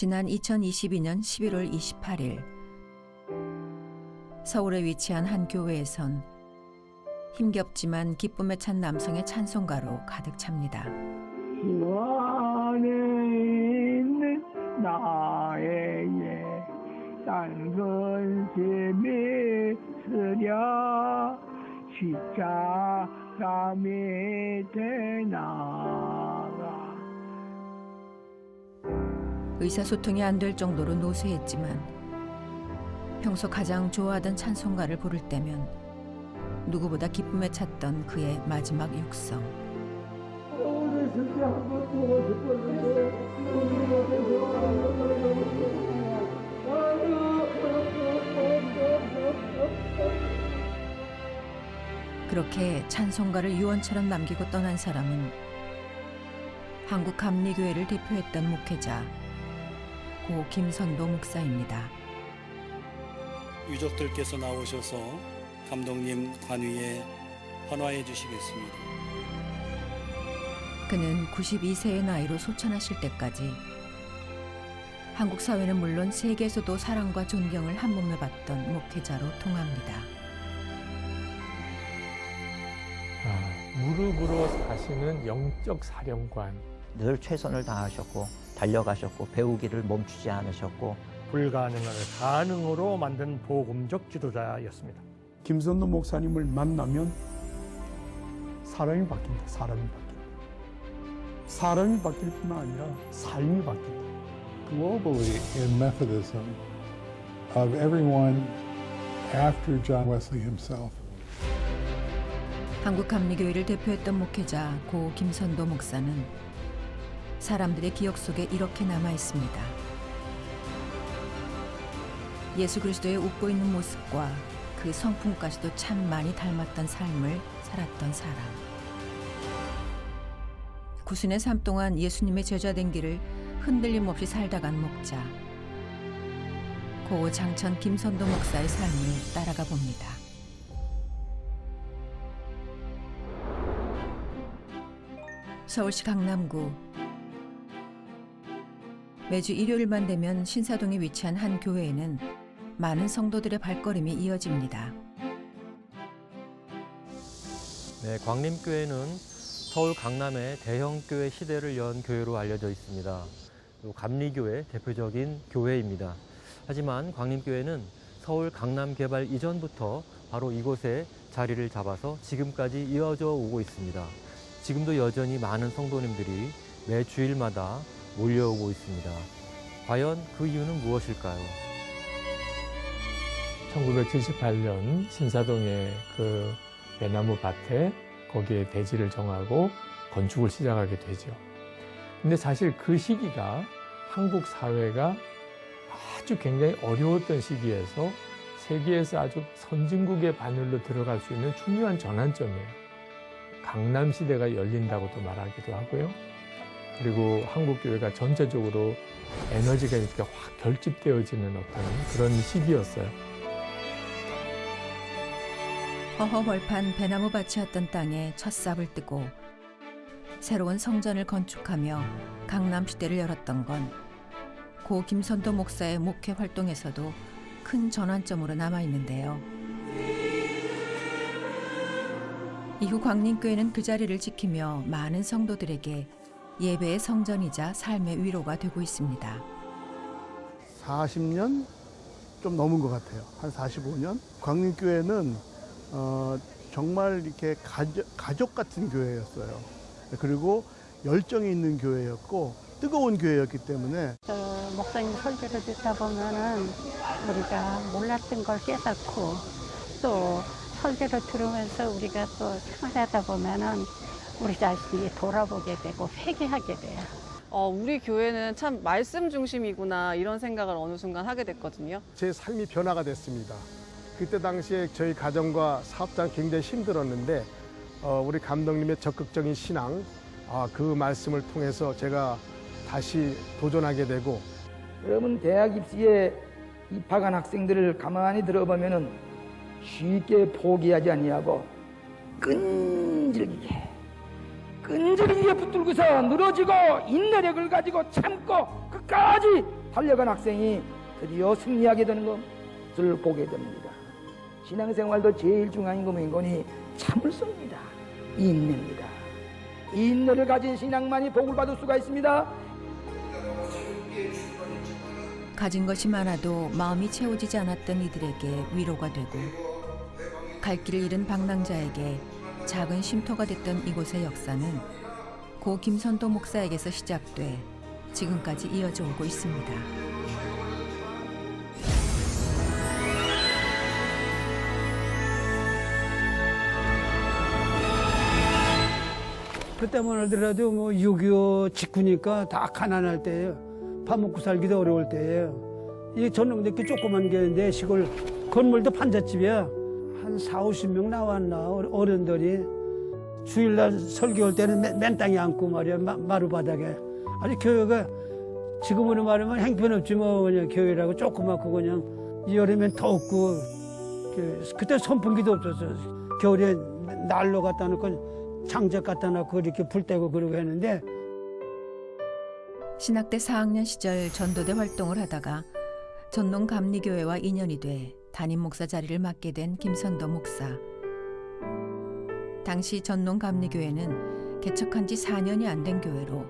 지난 2022년 11월 28일 서울에 위치한 한 교회에선 힘겹지만 기쁨에 찬 남성의 찬송가로 가득 찹니다. 주 안에 있는 나에게 단선심이 쓰랴 십자가 밑에 나가. 의사소통이 안 될 정도로 노쇠했지만 평소 가장 좋아하던 찬송가를 부를 때면 누구보다 기쁨에 찼던 그의 마지막 육성. 오늘 진짜 한번 보고 싶었는데 그렇게 찬송가를 유언처럼 남기고 떠난 사람은 한국 감리교회를 대표했던 목회자 고 김선도 목사입니다. 유족들께서 나오셔서 감독님 관위에 헌화해 주시겠습니다. 그는 92세의 나이로 소천하실 때까지 한국 사회는 물론 세계에서도 사랑과 존경을 한 몸에 받던 목회자로 통합니다. 무릎으로 사시는 영적 사령관. 늘 최선을 다하셨고 달려가셨고 배우기를 멈추지 않으셨고 불가능을 가능으로 만든 복음적 지도자였습니다. 김선도 목사님을 만나면 사람이 바뀐다. 사람이 바뀔 뿐만 아니라 삶이 바뀐다. Globally in Methodism, of everyone after John Wesley himself, 한국 감리교회를 대표했던 목회자 고 김선도 목사는 사람들의 기억 속에 이렇게 남아 있습니다. 예수 그리스도의 웃고 있는 모습과 그 성품까지도 참 많이 닮았던 삶을 살았던 사람. 구순의 삶 동안 예수님의 제자된 길을 흔들림 없이 살다 간 목자. 고 장천 김선도 목사의 삶을 따라가 봅니다. 서울시 강남구. 매주 일요일만 되면 신사동에 위치한 한 교회에는 많은 성도들의 발걸음이 이어집니다. 네, 광림교회는 서울 강남의 대형교회 시대를 연 교회로 알려져 있습니다. 그리고 감리교회 대표적인 교회입니다. 하지만 광림교회는 서울 강남 개발 이전부터 바로 이곳에 자리를 잡아서 지금까지 이어져 오고 있습니다. 지금도 여전히 많은 성도님들이 매 주일마다 몰려오고 있습니다. 과연 그 이유는 무엇일까요? 1978년 신사동의 그 배나무 밭에 거기에 대지를 정하고 건축을 시작하게 되죠. 근데 사실 그 시기가 한국 사회가 아주 굉장히 어려웠던 시기에서 세계에서 아주 선진국의 반열로 들어갈 수 있는 중요한 전환점이에요. 강남 시대가 열린다고도 말하기도 하고요. 그리고 한국 교회가 전체적으로 에너지가 이렇게 확 결집되어지는 어떤 그런 시기였어요. 허허벌판 배나무 밭이었던 땅에 첫 삽을 뜨고 새로운 성전을 건축하며 강남 시대를 열었던 건 고 김선도 목사의 목회 활동에서도 큰 전환점으로 남아 있는데요. 이후 광림교회는 그 자리를 지키며 많은 성도들에게 예배의 성전이자 삶의 위로가 되고 있습니다. 40년 좀 넘은 것 같아요. 한 45년. 광림교회는 정말 이렇게 가족 같은 교회였어요. 그리고 열정이 있는 교회였고 뜨거운 교회였기 때문에 목사님 설교를 듣다 보면은 우리가 몰랐던 걸 깨닫고 또 설교를 들으면서 우리가 또 생활하다 보면은 우리 자신이 돌아보게 되고 회개하게 돼요. 우리 교회는 참 말씀 중심이구나 이런 생각을 어느 순간 하게 됐거든요. 제 삶이 변화가 됐습니다. 그때 당시에 저희 가정과 사업장 굉장히 힘들었는데 우리 감독님의 적극적인 신앙, 그 말씀을 통해서 제가 다시 도전하게 되고. 여러분 대학 입시에 입학한 학생들을 가만히 들어보면은 쉽게 포기하지 아니하고 끈질기게 붙들고서 늘어지고 인내력을 가지고 참고 끝까지 달려간 학생이 드디어 승리하게 되는 것을 보게 됩니다. 신앙생활도 제일 중요한 것이 참을성입니다. 인내입니다. 인내를 가진 신앙만이 복을 받을 수가 있습니다. 가진 것이 많아도 마음이 채워지지 않았던 이들에게 위로가 되고 갈 길을 잃은 방랑자에게 작은 쉼터가 됐던 이곳의 역사는 고 김선도 목사에게서 시작돼 지금까지 이어져 오고 있습니다. 그때만 하더라도 뭐 6.25 직후니까 다 가난할 때예요. 밥 먹고 살기도 어려울 때예요. 이 전농대교 조그만 게인데 시골 건물도 판잣집이야. 한 40-50명 나왔나 어른들이 주일날 설교할 때는 맨 땅에 앉고 말이야 마루바닥에. 아니 교회가 지금으로 말하면 행편없지 뭐 그냥 교회라고 조그맣고 그냥 여름엔 덥고 그때 선풍기도 없었어. 겨울에 난로 갖다 놓고 장작 갖다 놓고 이렇게 불 떼고 그러고 했는데 신학대 4학년 시절 전도대 활동을 하다가 전농 감리교회와 인연이 돼 담임 목사 자리를 맡게 된 김선도 목사. 당시 전농 감리교회는 개척한 지 4년이 안 된 교회로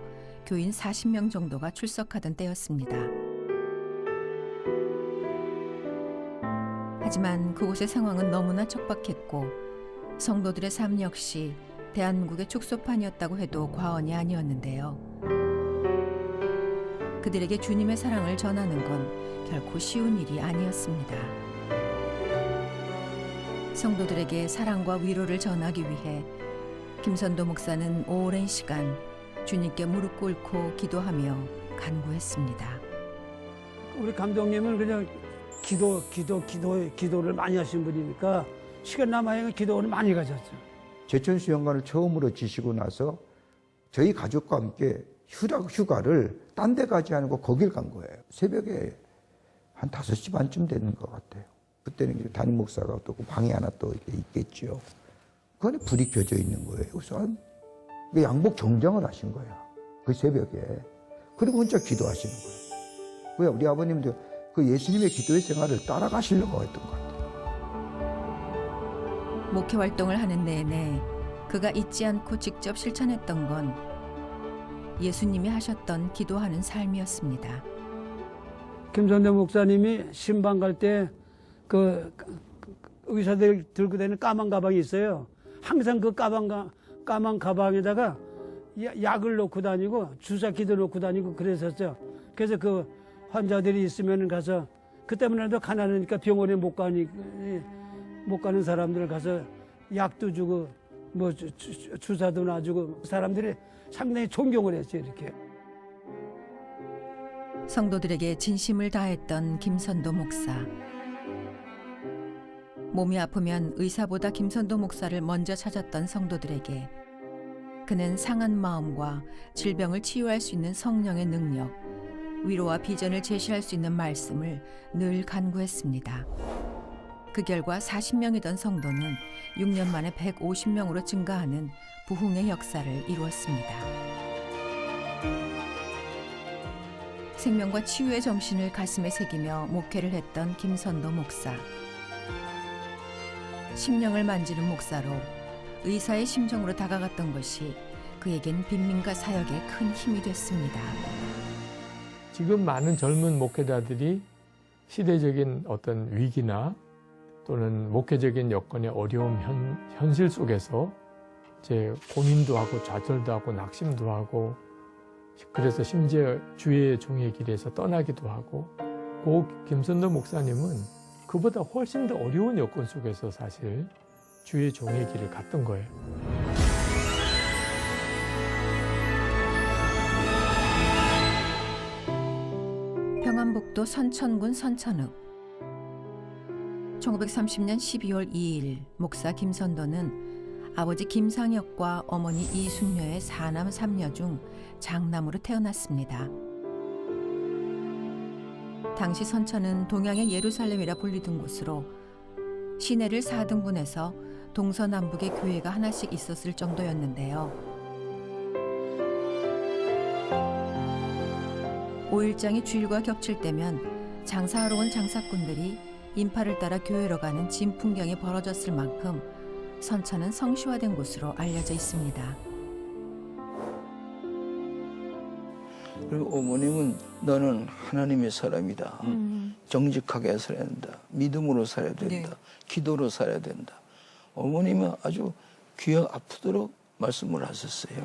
교인 40명 정도가 출석하던 때였습니다. 하지만 그곳의 상황은 너무나 척박했고 성도들의 삶 역시 대한민국의 축소판이었다고 해도 과언이 아니었는데요. 그들에게 주님의 사랑을 전하는 건 결코 쉬운 일이 아니었습니다. 성도들에게 사랑과 위로를 전하기 위해 김선도 목사는 오랜 시간 주님께 무릎 꿇고 기도하며 간구했습니다. 우리 감독님은 그냥 기도를 많이 하신 분이니까 시간 남아야 기도를 많이 가졌죠. 제천 수영관을 처음으로 지시고 나서 저희 가족과 함께 휴가를 딴 데 가지 않고 거길 간 거예요. 새벽에 한 5시 반쯤 되는 것 같아요. 그때는 담임 목사가 또 방에 하나 또 있겠죠. 그 안에 불이 켜져 있는 거예요. 그래서 양복 정장을 하신 거야. 그 새벽에. 그리고 혼자 기도하시는 거예요. 왜 우리 아버님도 그 예수님의 기도의 생활을 따라가시려고 했던 것 같아요. 목회 활동을 하는 내내 그가 잊지 않고 직접 실천했던 건 예수님이 하셨던 기도하는 삶이었습니다. 김선도 목사님이 신방 갈 때 그 의사들 들고 다니는 까만 가방이 있어요. 항상 그 까만 가방에다가 약을 놓고 다니고 주사기도 놓고 다니고 그랬었죠. 그래서 그 환자들이 있으면 가서 그때만 해도 가난하니까 병원에 못 가는 사람들 가서 약도 주고 뭐 주사도 놔주고 사람들이 상당히 존경을 했어요. 이렇게. 성도들에게 진심을 다했던 김선도 목사. 몸이 아프면 의사보다 김선도 목사를 먼저 찾았던 성도들에게 그는 상한 마음과 질병을 치유할 수 있는 성령의 능력, 위로와 비전을 제시할 수 있는 말씀을 늘 간구했습니다. 그 결과 40명이던 성도는 6년 만에 150명으로 증가하는 부흥의 역사를 이루었습니다. 생명과 치유의 정신을 가슴에 새기며 목회를 했던 김선도 목사. 심령을 만지는 목사로 의사의 심정으로 다가갔던 것이 그에겐 빈민가 사역에 큰 힘이 됐습니다. 지금 많은 젊은 목회자들이 시대적인 어떤 위기나 또는 목회적인 여건의 어려움 현실 속에서 이제 고민도 하고 좌절도 하고 낙심도 하고 그래서 심지어 주의 종의 길에서 떠나기도 하고 고 김선도 목사님은 그보다 훨씬 더 어려운 여건 속에서 사실 주의 종의 길을 갔던 거예요. 평안북도 선천군 선천읍. 1930년 12월 2일 목사 김선도는 아버지 김상혁과 어머니 이순녀의 4남 3녀 중 장남으로 태어났습니다. 당시 선천은 동양의 예루살렘이라 불리던 곳으로 시내를 4등분해서 동서남북에 교회가 하나씩 있었을 정도였는데요. 5일장이 주일과 겹칠 때면 장사하러 온 장사꾼들이 인파를 따라 교회로 가는 진풍경이 벌어졌을 만큼 선천은 성시화된 곳으로 알려져 있습니다. 그리고 어머님은 너는 하나님의 사람이다. 정직하게 살아야 된다. 믿음으로 살아야 된다. 기도로 살아야 된다. 어머님은 아주 귀가 아프도록 말씀을 하셨어요.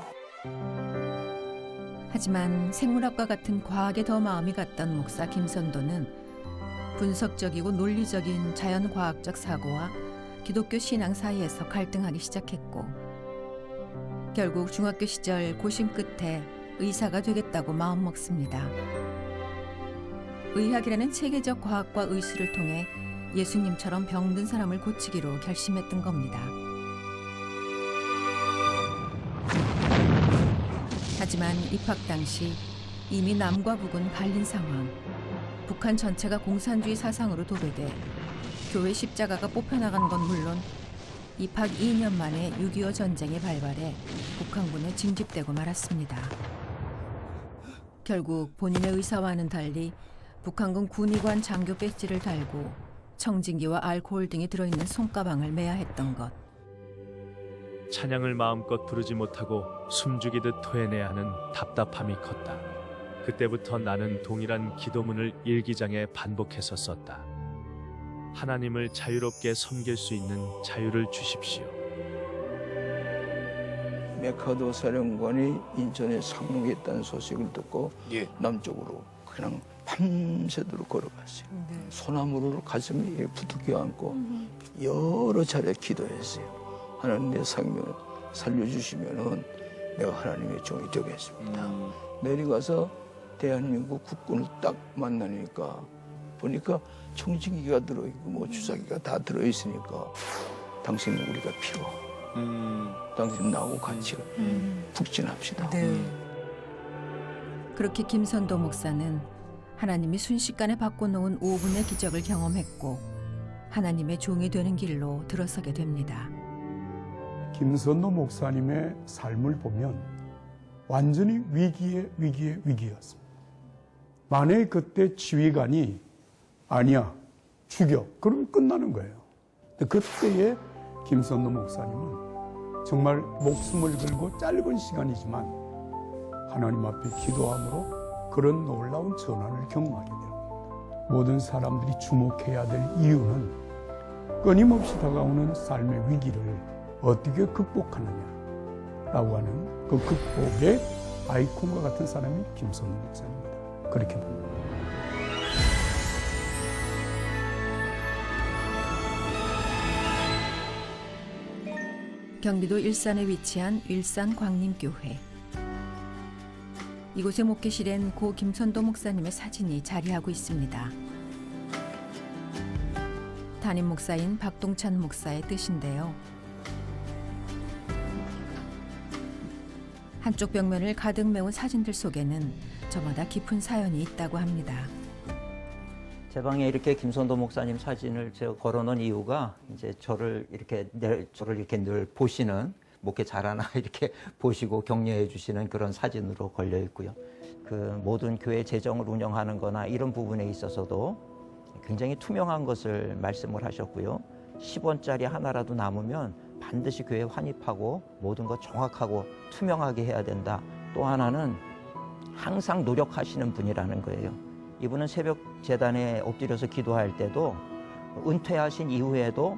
하지만 생물학과 같은 과학에 더 마음이 갔던 목사 김선도는 분석적이고 논리적인 자연과학적 사고와 기독교 신앙 사이에서 갈등하기 시작했고 결국 중학교 시절 고심 끝에 의사가 되겠다고 마음먹습니다. 의학이라는 체계적 과학과 의술을 통해 예수님처럼 병든 사람을 고치기로 결심했던 겁니다. 하지만 입학 당시 이미 남과 북은 갈린 상황, 북한 전체가 공산주의 사상으로 도배돼 교회 십자가가 뽑혀나간 건 물론 입학 2년 만에 6.25 전쟁이 발발해 북한군에 징집되고 말았습니다. 결국 본인의 의사와는 달리 북한군 군의관 장교 배지를 달고 청진기와 알코올 등이 들어있는 손가방을 매야 했던 것. 찬양을 마음껏 부르지 못하고 숨죽이듯 토해내야 하는 답답함이 컸다. 그때부터 나는 동일한 기도문을 일기장에 반복해서 썼다. 하나님을 자유롭게 섬길 수 있는 자유를 주십시오. 메카도 사령관이 인천에 상륙했다는 소식을 듣고 남쪽으로 그냥 밤새도록 걸어갔어요. 소나무를 가슴에 부둥켜 안고 여러 차례 기도했어요. 하나님 내 생명을 살려주시면은 내가 하나님의 종이 되겠습니다. 내려가서 대한민국 국군을 딱 만나니까 보니까 청진기가 들어있고 뭐 주사기가 다 들어있으니까 당신은 우리가 필요. 당신 나하고 같이 북진합시다. 그렇게 김선도 목사는 하나님이 순식간에 바꿔놓은 5분의 기적을 경험했고 하나님의 종이 되는 길로 들어서게 됩니다. 김선도 목사님의 삶을 보면 완전히 위기였습니다. 만약에 그때 지휘관이 아니야, 죽여. 그러면 끝나는 거예요. 근데 그때의 김선도 목사님은 정말 목숨을 걸고 짧은 시간이지만 하나님 앞에 기도함으로 그런 놀라운 전환을 경험하게 됩니다. 모든 사람들이 주목해야 될 이유는 끊임없이 다가오는 삶의 위기를 어떻게 극복하느냐라고 하는 그 극복의 아이콘과 같은 사람이 김선도 목사님입니다. 그렇게 봅니다. 경기도 일산에 위치한 일산광림교회. 이곳의 목회실엔 고 김선도 목사님의 사진이 자리하고 있습니다. 담임 목사인 박동찬 목사의 뜻인데요. 한쪽 벽면을 가득 메운 사진들 속에는 저마다 깊은 사연이 있다고 합니다. 제 방에 이렇게 김선도 목사님 사진을 제가 걸어놓은 이유가 이제 저를 이렇게 늘 보시는 목회 잘하나 이렇게 보시고 격려해 주시는 그런 사진으로 걸려 있고요. 그 모든 교회 재정을 운영하는 거나 이런 부분에 있어서도 굉장히 투명한 것을 말씀을 하셨고요. 10원짜리 하나라도 남으면 반드시 교회에 환입하고 모든 것 정확하고 투명하게 해야 된다. 또 하나는 항상 노력하시는 분이라는 거예요. 이분은 새벽 재단에 엎드려서 기도할 때도 은퇴하신 이후에도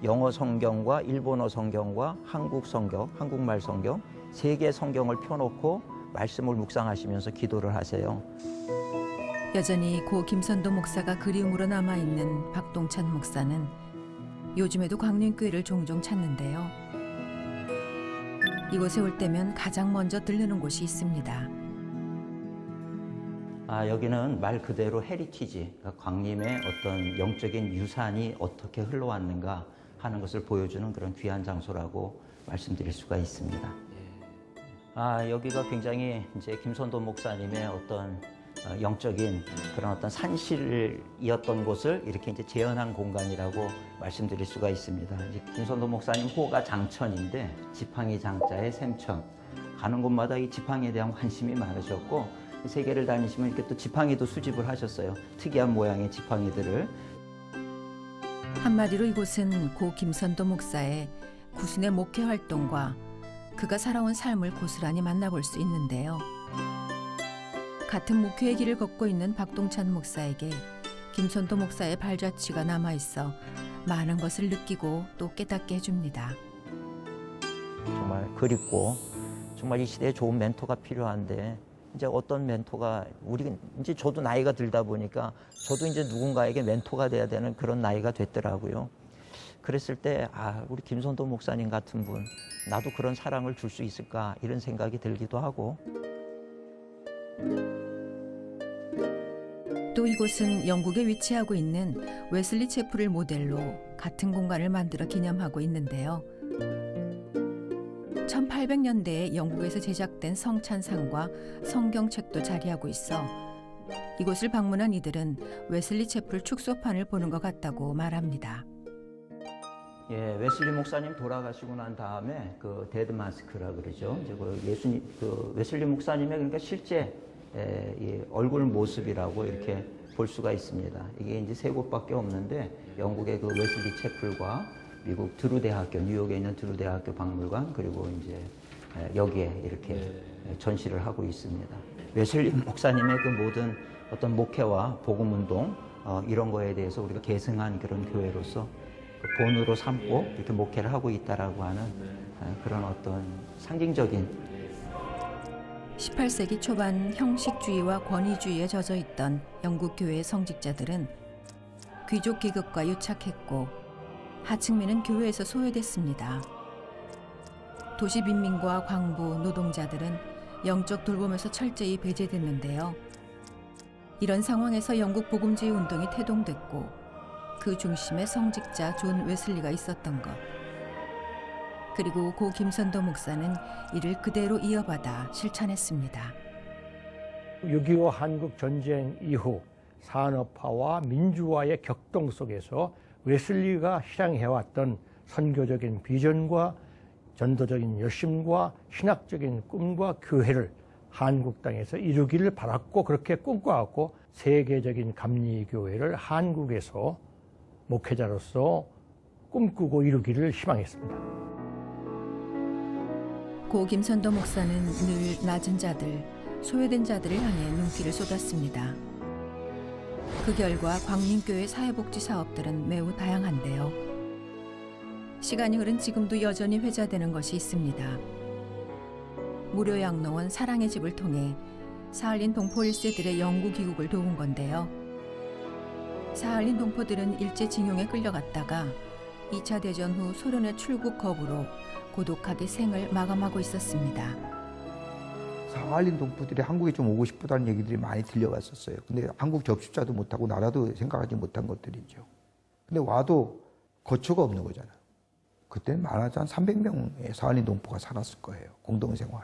영어 성경과 일본어 성경과 한국 성경, 한국말 성경, 3개 성경을 펴놓고 말씀을 묵상하시면서 기도를 하세요. 여전히 고 김선도 목사가 그리움으로 남아있는 박동찬 목사는 요즘에도 광림교회를 종종 찾는데요. 이곳에 올 때면 가장 먼저 들르는 곳이 있습니다. 여기는 말 그대로 헤리티지, 그러니까 광림의 어떤 영적인 유산이 어떻게 흘러왔는가 하는 것을 보여주는 그런 귀한 장소라고 말씀드릴 수가 있습니다. 여기가 굉장히 이제 김선도 목사님의 어떤 영적인 그런 어떤 산실이었던 곳을 이렇게 이제 재현한 공간이라고 말씀드릴 수가 있습니다. 이제 김선도 목사님 호가 장천인데 지팡이 장자의 샘천, 가는 곳마다 이 지팡이에 대한 관심이 많으셨고 세계를 다니시면 이렇게 또 지팡이도 수집을 하셨어요. 특이한 모양의 지팡이들을. 한마디로 이곳은 고 김선도 목사의 구순의 목회 활동과 그가 살아온 삶을 고스란히 만나볼 수 있는데요. 같은 목회의 길을 걷고 있는 박동찬 목사에게 김선도 목사의 발자취가 남아있어 많은 것을 느끼고 또 깨닫게 해줍니다. 정말 그립고 정말 이 시대에 좋은 멘토가 필요한데 이제 어떤 멘토가 이제 저도 나이가 들다 보니까 저도 이제 누군가에게 멘토가 돼야 되는 그런 나이가 됐더라고요. 그랬을 때 우리 김선도 목사님 같은 분 나도 그런 사랑을 줄 수 있을까 이런 생각이 들기도 하고. 또 이곳은 영국에 위치하고 있는 웨슬리 채플을 모델로 같은 공간을 만들어 기념하고 있는데요. 1800년대에 영국에서 제작된 성찬상과 성경책도 자리하고 있어 이곳을 방문한 이들은 웨슬리 채플 축소판을 보는 것 같다고 말합니다. 예, 웨슬리 목사님 돌아가시고 난 다음에 그 데드 마스크라 그러죠. 이제 그 웨슬리 목사님의 그러니까 실제 이 얼굴 모습이라고 이렇게 볼 수가 있습니다. 이게 이제 세 곳밖에 없는데 영국의 그 웨슬리 채플과 미국 드루 대학교, 뉴욕에 있는 드루 대학교 박물관 그리고 이제 여기에 이렇게 전시를 하고 있습니다. 웨슬리 목사님의 그 모든 어떤 목회와 복음 운동 이런 거에 대해서 우리가 계승한 그런 교회로서 본으로 삼고 이렇게 목회를 하고 있다라고 하는 그런 어떤 상징적인 18세기 초반 형식주의와 권위주의에 젖어 있던 영국 교회의 성직자들은 귀족 계급과 유착했고 하층민은 교회에서 소외됐습니다. 도시 빈민과 광부, 노동자들은 영적 돌봄에서 철저히 배제됐는데요. 이런 상황에서 영국 복음주의 운동이 태동됐고 그 중심에 성직자 존 웨슬리가 있었던 것. 그리고 고 김선도 목사는 이를 그대로 이어받아 실천했습니다. 6.25 한국 전쟁 이후 산업화와 민주화의 격동 속에서 웨슬리가 실행해왔던 선교적인 비전과 전도적인 열심과 신학적인 꿈과 교회를 한국 땅에서 이루기를 바랐고 그렇게 꿈꿔왔고 세계적인 감리교회를 한국에서 목회자로서 꿈꾸고 이루기를 희망했습니다. 고 김선도 목사는 늘 낮은 자들, 소외된 자들을 향해 눈길을 쏟았습니다. 그 결과 광림교회 사회복지 사업들은 매우 다양한데요. 시간이 흐른 지금도 여전히 회자되는 것이 있습니다. 무료 양로원 사랑의 집을 통해 사할린 동포 1세들의 영구 귀국을 도운 건데요. 사할린 동포들은 일제 징용에 끌려갔다가 2차 대전 후 소련의 출국 거부로 고독하게 생을 마감하고 있었습니다. 사할린 동포들이 한국에 좀 오고 싶다는 얘기들이 많이 들려왔었어요. 근데 한국 접수자도 못하고 나라도 생각하지 못한 것들이죠. 근데 와도 거처가 없는 거잖아요. 그때는 많아도 한 300명의 사할린 동포가 살았을 거예요. 공동생활.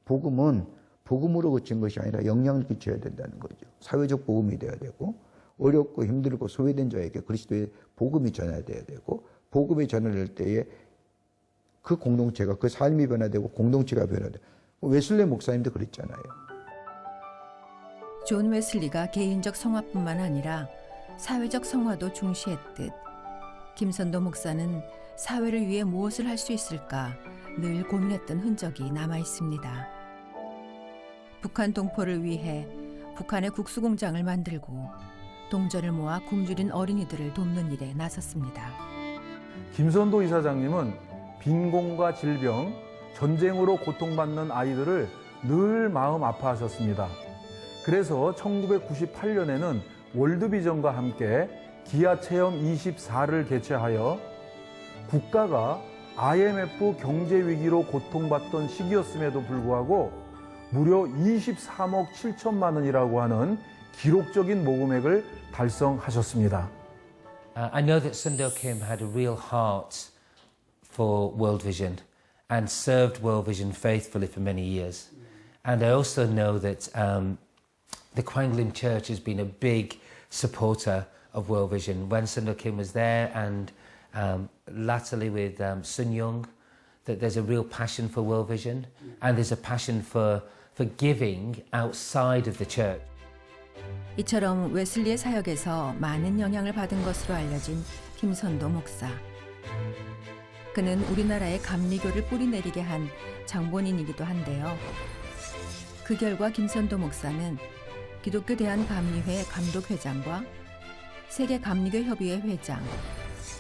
복음은 복음으로 그친 것이 아니라 영향을 끼쳐야 된다는 거죠. 사회적 복음이 돼야 되고 어렵고 힘들고 소외된 자에게 그리스도의 복음이 전해져야 되고 복음이 전해질 때에 그 공동체가 그 삶이 변화되고 공동체가 변화되고 웨슬리 목사님도 그랬잖아요. 존 웨슬리가 개인적 성화뿐만 아니라 사회적 성화도 중시했듯 김선도 목사는 사회를 위해 무엇을 할 수 있을까 늘 고민했던 흔적이 남아 있습니다. 북한 동포를 위해 북한의 국수공장을 만들고 동전을 모아 굶주린 어린이들을 돕는 일에 나섰습니다. 김선도 이사장님은 빈곤과 질병, 전쟁으로 고통받는 아이들을 늘 마음 아파하셨습니다. 그래서 1998년에는 월드비전과 함께 기아체험 24를 개최하여 국가가 IMF 경제위기로 고통받던 시기였음에도 불구하고 무려 23억 7천만 원이라고 하는 기록적인 모금액을 달성하셨습니다. I know that Sundell Kim had a real heart for World Vision and served World Vision faithfully for many years. And I also know that the Quang Lim Church has been a big supporter of World Vision. When Sundell Kim was there and latterly with Sun Young, that there's a real passion for World Vision and there's a passion for for giving outside of the church. 이처럼 웨슬리의 사역에서 많은 영향을 받은 것으로 알려진 김선도 목사. 그는 우리나라의 감리교를 뿌리내리게 한 장본인이기도 한데요. 그 결과 김선도 목사는 기독교 대한감리회 감독회장과 세계감리교협의회 회장,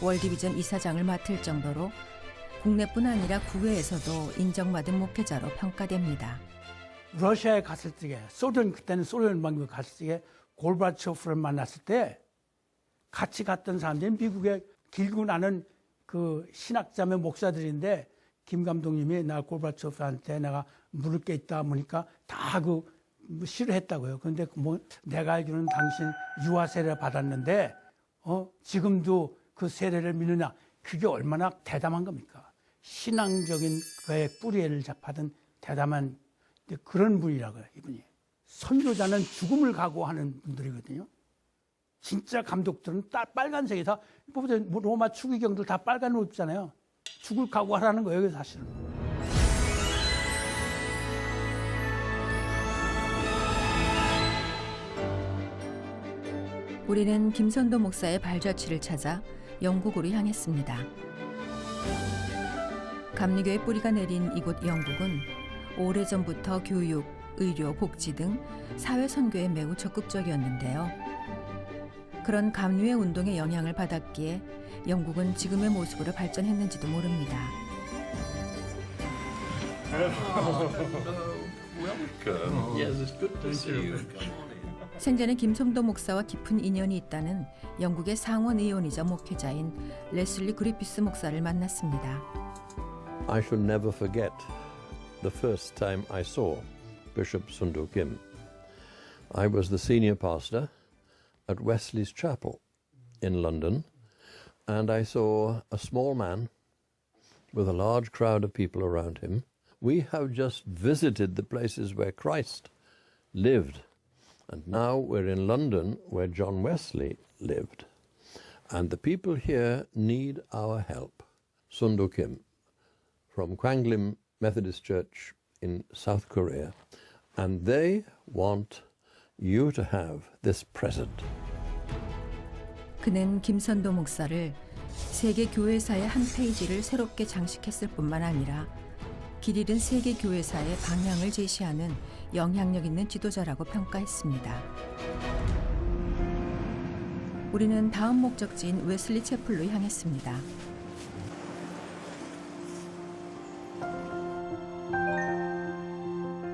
월드비전 이사장을 맡을 정도로 국내뿐 아니라 국외에서도 인정받은 목회자로 평가됩니다. 러시아에 갔을 때, 그때는 소련 방법에 갔을 때 골바초프를 만났을 때 같이 갔던 사람들이 미국에 길고 나는 그 신학자매 목사들인데 김 감독님이 나 골바초프한테 내가 물을 게 있다 보니까 다 싫어했다고요. 그런데 뭐 내가 알기로는 당신 유아 세례 받았는데 지금도 그 세례를 믿느냐. 그게 얼마나 대담한 겁니까? 신앙적인 그의 뿌리를 받은 대담한 그런 분이라고요, 이분이. 선교자는 죽음을 각오하는 분들이거든요. 진짜 감독들은 빨간색이다. 로마 추기경들 다 빨간 옷 입잖아요. 죽을 각오하라는 거예요, 사실은. 우리는 김선도 목사의 발자취를 찾아 영국으로 향했습니다. 감리교의 뿌리가 내린 이곳 영국은 오래전부터 교육, 의료, 복지 등 사회 선교에 매우 적극적이었는데요. 그런 감리회 운동의 영향을 받았기에 영국은 지금의 모습으로 발전했는지도 모릅니다. 생전에 김선도 목사와 깊은 인연이 있다는 영국의 상원 의원이자 목회자인 레슬리 그리피스 목사를 만났습니다. I shall never forget the first time I saw Bishop Sundu Kim. I was the senior pastor at Wesley's Chapel in London, and I saw a small man with a large crowd of people around him. We have just visited the places where Christ lived, and now we're in London where John Wesley lived. And the people here need our help. Sundu Kim from Kwanglim Methodist Church in South Korea, and they want you to have this present. 그는 김선도 목사를 세계 교회사의 한 페이지를 새롭게 장식했을 뿐만 아니라 길 잃은 세계 교회사의 방향을 제시하는 영향력 있는 지도자라고 평가했습니다. 우리는 다음 목적지인 웨슬리 채플로 향했습니다.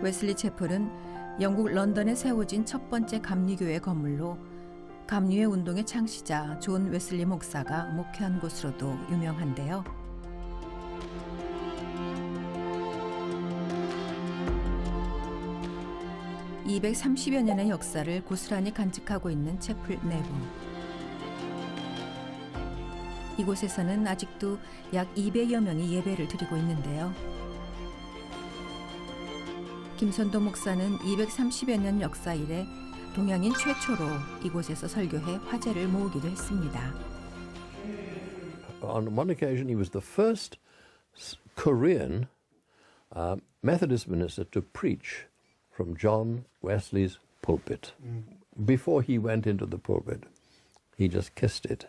웨슬리 채플은 영국 런던에 세워진 첫 번째 감리교회 건물로 감리회 운동의 창시자 존 웨슬리 목사가 목회한 곳으로도 유명한데요. (230여) 년의 역사를 고스란히 간직하고 있는 채플 내부. 이곳에서는 아직도 약 200여 명이 예배를 드리고 있는데요. 김선도 목사는 230여 년 역사 이래 동양인 최초로 이곳에서 설교해 화제를 모으기도 했습니다. On one occasion, he was the first Korean Methodist minister to preach from John Wesley's pulpit. Before he went into the pulpit, he just kissed it.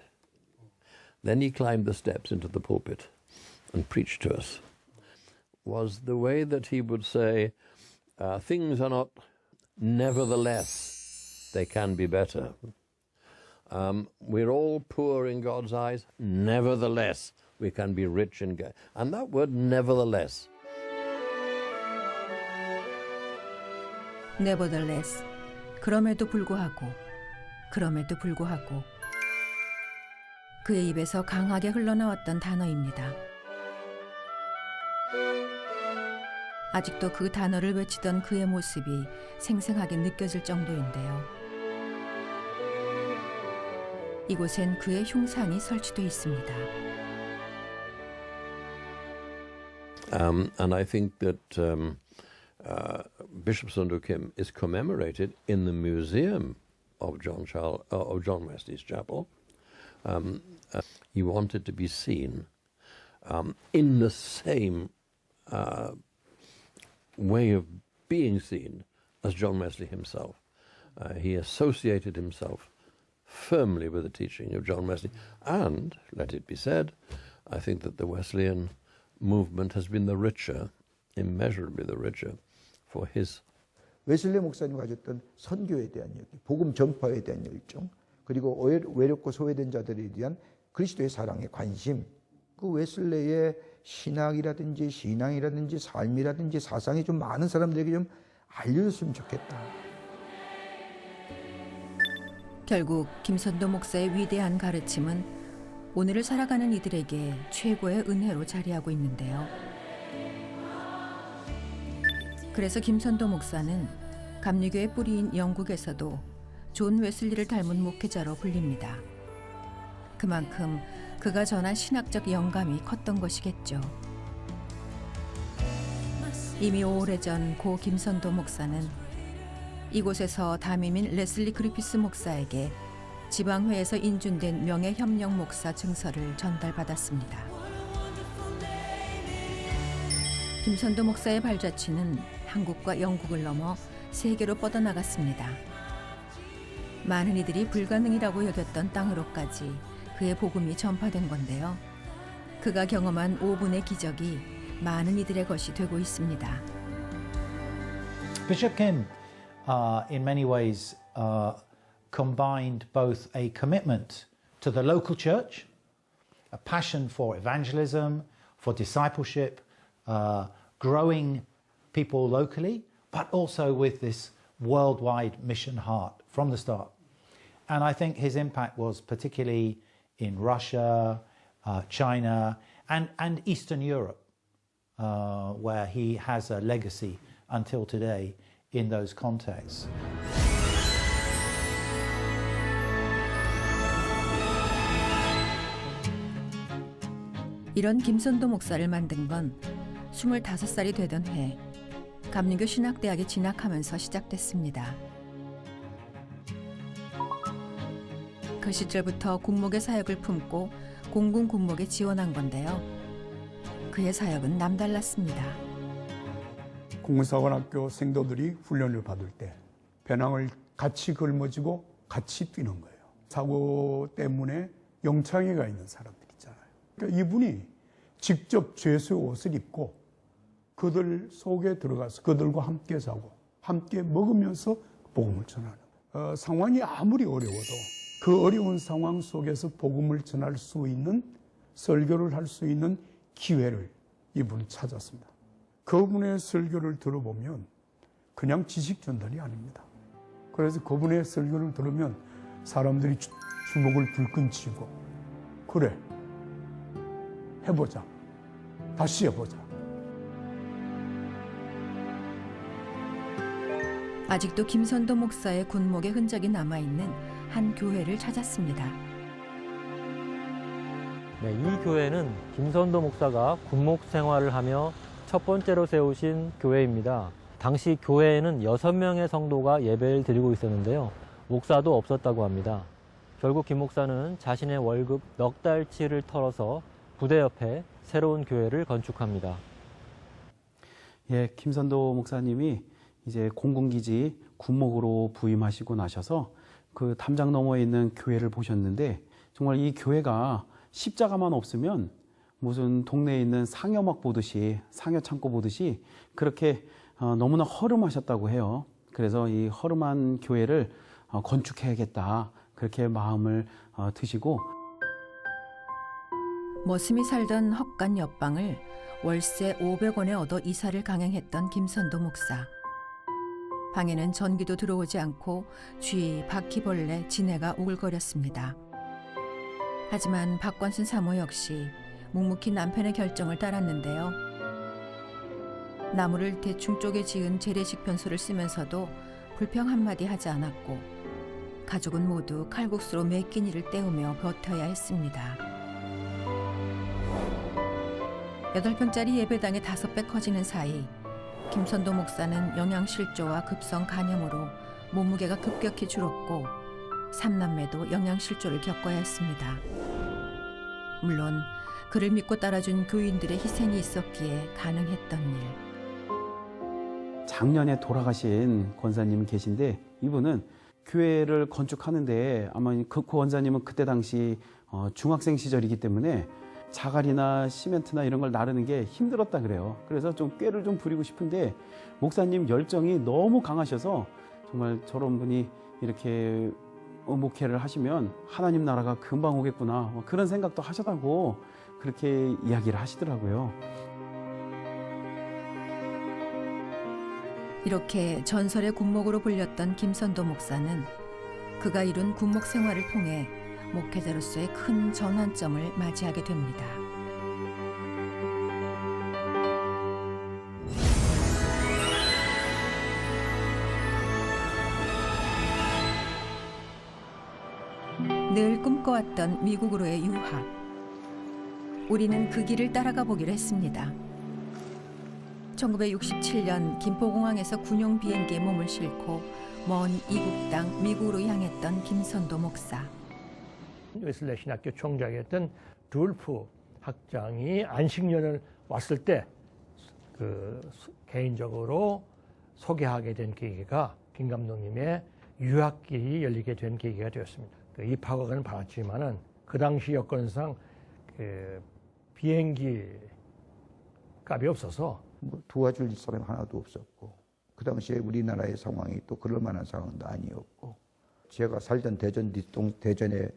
Then he climbed the steps into the pulpit and preached to us. Was the way that he would say, things are not nevertheless, they can be better. We're all poor in God's eyes, nevertheless, we can be rich in God. And that word nevertheless. Nevertheless, 그럼에도 불구하고 그의 입에서 강하게 흘러나왔던 단어입니다. 아직도 그 단어를 외치던 그의 모습이 생생하게 느껴질 정도인데요. 이곳엔 그의 흉산이 설치되어 있습니다. And I think that Bishop Sundu Kim is commemorated in the museum of John Wesley's Chapel. He wanted to be seen in the same way of being seen as John Wesley himself. He associated himself firmly with the teaching of John Wesley. And, let it be said, I think that the Wesleyan movement has been the richer, immeasurably the richer, for his. 웨슬리 목사님 가졌던 선교에 대한 여기, 복음 전파에 대한 열정, 그리고 외롭고 소외된 자들에 대한 그리스도의 사랑의 관심, 그 웨슬리의 신학이라든지 신앙이라든지 삶이라든지 사상이 좀 많은 사람들에게 좀 알려줬으면 좋겠다. 결국 김선도 목사의 위대한 가르침은 오늘을 살아가는 이들에게 최고의 은혜로 자리하고 있는데요. 그래서 김선도 목사는 감리교의 뿌리인 영국에서도 존 웨슬리를 닮은 목회자로 불립니다. 그만큼 그가 전한 신학적 영감이 컸던 것이겠죠. 이미 오래전 고 김선도 목사는 이곳에서 담임인 레슬리 그리피스 목사에게 지방회에서 인준된 명예협력 목사 증서를 전달받았습니다. 김선도 목사의 발자취는 한국과 영국을 넘어 세계로 뻗어나갔습니다. 많은 이들이 불가능이라고 여겼던 땅으로까지 그의 복음이 전파된 건데요. 그가 경험한 5분의 기적이 많은 이들의 것이 되고 있습니다. Bishop Kim, in many ways, combined both a commitment to the local church, a passion for evangelism, for discipleship, growing people locally, but also with this worldwide mission heart from the start. And I think his impact was particularly in Russia, China, and Eastern Europe, where he has a legacy until today in those contexts. 이런 김선도 목사를 만든 건 25살이 되던 해 감리교 신학대학에 진학하면서 시작됐습니다. 그 시절부터 군목의 사역을 품고 공군 군목에 지원한 건데요. 그의 사역은 남달랐습니다. 공군사관학교 생도들이 훈련을 받을 때 배낭을 같이 걸머쥐고 같이 뛰는 거예요. 사고 때문에 영창에 가 있는 사람들 있잖아요. 그러니까 이분이 직접 죄수의 옷을 입고 그들 속에 들어가서 그들과 함께 자고 함께 먹으면서 복음을 전하는 거예요. 상황이 아무리 어려워도 그 어려운 상황 속에서 복음을 전할 수 있는, 설교를 할 수 있는 기회를 이분은 찾았습니다. 그분의 설교를 들어보면 그냥 지식 전달이 아닙니다. 그래서 그분의 설교를 들으면 사람들이 주먹을 불끈 쥐고 그래, 해보자. 다시 해보자. 아직도 김선도 목사의 군목의 흔적이 남아있는 한 교회를 찾았습니다. 네, 이 교회는 김선도 목사가 군목 생활을 하며 첫 번째로 세우신 교회입니다. 당시 교회에는 6명의 성도가 예배를 드리고 있었는데요. 목사도 없었다고 합니다. 결국 김 목사는 자신의 월급 넉 달치를 털어서 부대 옆에 새로운 교회를 건축합니다. 예, 김선도 목사님이 이제 공군기지 군목으로 부임하시고 나셔서 그 담장 너머에 있는 교회를 보셨는데 정말 이 교회가 십자가만 없으면 무슨 동네에 있는 상여막 보듯이, 상여 창고 보듯이 그렇게 너무나 허름하셨다고 해요. 그래서 이 허름한 교회를 건축해야겠다, 그렇게 마음을 드시고 머슴이 살던 헛간 옆방을 월세 500원에 얻어 이사를 강행했던 김선도 목사. 방에는 전기도 들어오지 않고 쥐, 바퀴벌레, 지네가 오글거렸습니다. 하지만 박관순 사모 역시 묵묵히 남편의 결정을 따랐는데요. 나무를 대충 쪼개 지은 재래식 변소를 쓰면서도 불평 한마디 하지 않았고 가족은 모두 칼국수로 매 끼니를 때우며 버텨야 했습니다. 8평짜리 예배당의 5배 커지는 사이 김선도 목사는 영양실조와 급성 간염으로 몸무게가 급격히 줄었고 3남매도 영양실조를 겪어야 했습니다. 물론 그를 믿고 따라준 교인들의 희생이 있었기에 가능했던 일. 작년에 돌아가신 권사님이 계신데 이분은 교회를 건축하는데 아마 그 권사님은 그때 당시 중학생 시절이기 때문에 자갈이나 시멘트나 이런 걸 나르는 게 힘들었다 그래요. 그래서 좀 꾀를 좀 부리고 싶은데 목사님 열정이 너무 강하셔서 정말 저런 분이 이렇게 목회를 하시면 하나님 나라가 금방 오겠구나 그런 생각도 하셨다고 그렇게 이야기를 하시더라고요. 이렇게 전설의 군목으로 불렸던 김선도 목사는 그가 이룬 군목 생활을 통해 목회자로서의 큰 전환점을 맞이하게 됩니다. 늘 꿈꿔왔던 미국으로의 유학. 우리는 그 길을 따라가 보기로 했습니다. 1967년 김포공항에서 군용 비행기에 몸을 싣고 먼 이국 땅 미국으로 향했던 김선도 목사. 웨슬리 신학교 총장이었던 둘프 학장이 안식년을 왔을 때 개인적으로 소개하게 된 계기가 김 감독님의 유학길이 열리게 된 계기가 되었습니다. 입학학은 받았지만은 그 당시 여건상 비행기 값이 없어서 도와줄 사람이 하나도 없었고 그 당시에 우리나라의 상황이 또 그럴 만한 상황도 아니었고 제가 살던 대전에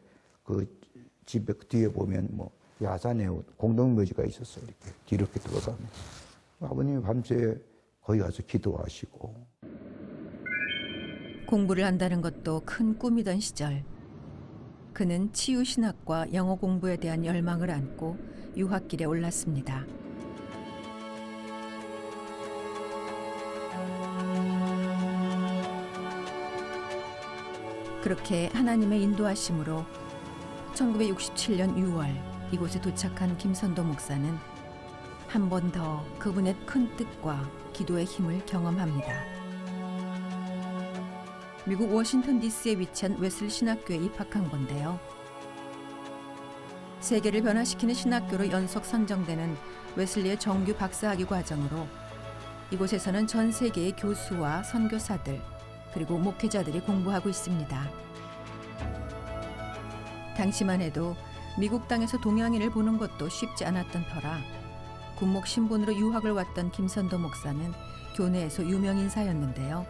그 집에 뒤에 보면 뭐 야산에 공동묘지가 있었어요. 이렇게 들어가면 아버님이 밤새 거기 가서 기도하시고 공부를 한다는 것도 큰 꿈이던 시절 그는 치유신학과 영어 공부에 대한 열망을 안고 유학길에 올랐습니다. 그렇게 하나님의 인도하심으로 1967년 6월 이곳에 도착한 김선도 목사는 한 번 더 그분의 큰 뜻과 기도의 힘을 경험합니다. 미국 워싱턴 DC에 위치한 웨슬리 신학교에 입학한 건데요. 세계를 변화시키는 신학교로 연속 선정되는 웨슬리의 정규 박사학위 과정으로 이곳에서는 전 세계의 교수와 선교사들 그리고 목회자들이 공부하고 있습니다. 당시만 해도 미국 땅에서 동양인을 보는 것도 쉽지 않았던 터라 군목 신분으로 유학을 왔던 김선도 목사는 교내에서 유명 인사였는데요.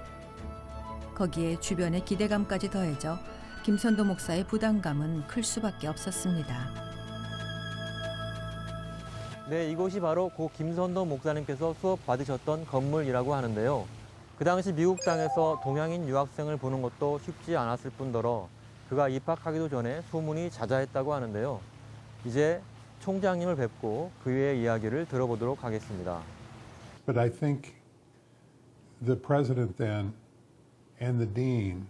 거기에 주변의 기대감까지 더해져 김선도 목사의 부담감은 클 수밖에 없었습니다. 네, 이곳이 바로 고 김선도 목사님께서 수업 받으셨던 건물이라고 하는데요. 그 당시 미국 땅에서 동양인 유학생을 보는 것도 쉽지 않았을 뿐더러 그가 입학하기도 전에 소문이 자자했다고 하는데요. 이제 총장님을 뵙고 그의 이야기를 들어보도록 하겠습니다. But I think the president then and the dean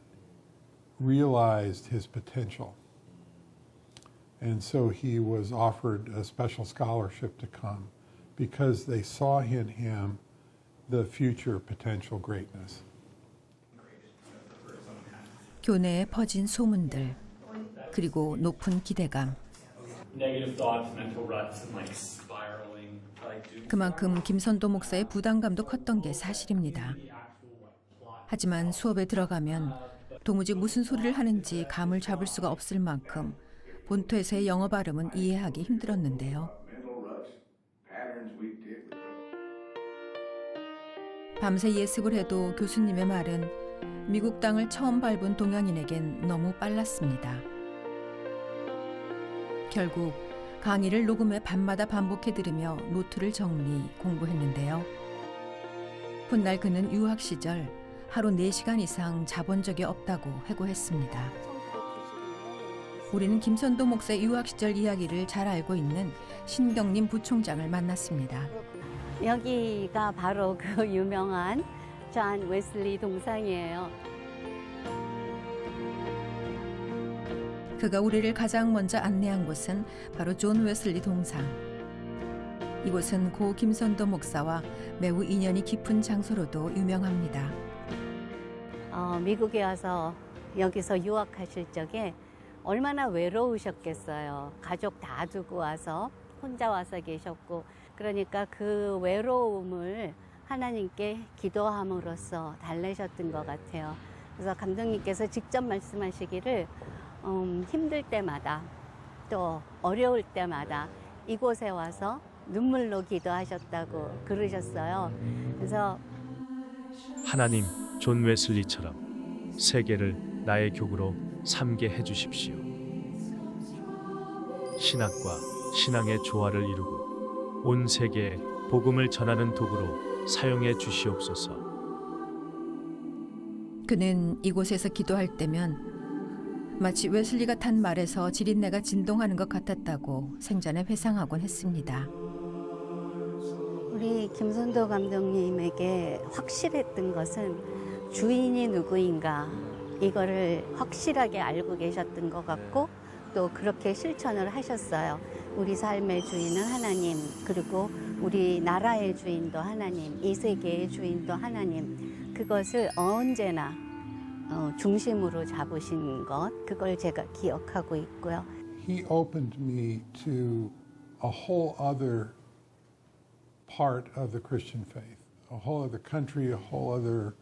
realized his potential. And so he was offered a special scholarship to come because they saw in him the future potential greatness. 교내에 퍼진 소문들 그리고 높은 기대감. 그만큼 김선도 목사의 부담감도 컸던 게 사실입니다. 하지만 수업에 들어가면 도무지 무슨 소리를 하는지 감을 잡을 수가 없을 만큼 본토에서의 영어 발음은 이해하기 힘들었는데요. 밤새 예습을 해도 교수님의 말은 미국 땅을 처음 밟은 동양인에겐 너무 빨랐습니다. 결국 강의를 녹음해 밤마다 반복해 들으며 노트를 정리, 공부했는데요. 훗날 그는 유학 시절 하루 4시간 이상 자본 적이 없다고 해고했습니다. 우리는 김선도 목사의 유학 시절 이야기를 잘 알고 있는 신경림 부총장을 만났습니다. 여기가 바로 그 유명한 존 웨슬리 동상이에요. 그가 우리를 가장 먼저 안내한 곳은 바로 존 웨슬리 동상. 이곳은 고 김선도 목사와 매우 인연이 깊은 장소로도 유명합니다. 미국에 와서 여기서 유학하실 적에 얼마나 외로우셨겠어요. 가족 다 두고 와서 혼자 와서 계셨고 그러니까 그 외로움을 하나님께 기도함으로써 달래셨던 것 같아요. 그래서 감독님께서 직접 말씀하시기를 힘들 때마다 또 어려울 때마다 이곳에 와서 눈물로 기도하셨다고 그러셨어요. 그래서 하나님, 존 웨슬리처럼 세계를 나의 교구로 삼게 해주십시오. 신학과 신앙의 조화를 이루고 온 세계에 복음을 전하는 도구로 사용해 주시옵소서. 그는 이곳에서 기도할 때면 마치 웨슬리가 탄 말에서 지린내가 진동하는 것 같았다고 생전에 회상하곤 했습니다. 우리 김선도 감독님에게 확실했던 것은 주인이 누구인가 이거를 확실하게 알고 계셨던 것 같고 또 그렇게 실천을 하셨어요. 우리 삶의 주인은 하나님, 그리고 우리 나라의 주인도 하나님, 이 세계의 주인도 하나님, 그것을 언제나 중심으로 잡으신 것, 그걸 제가 기억하고 있고요. He opened me to a whole other part of the Christian faith, a whole other country, a whole other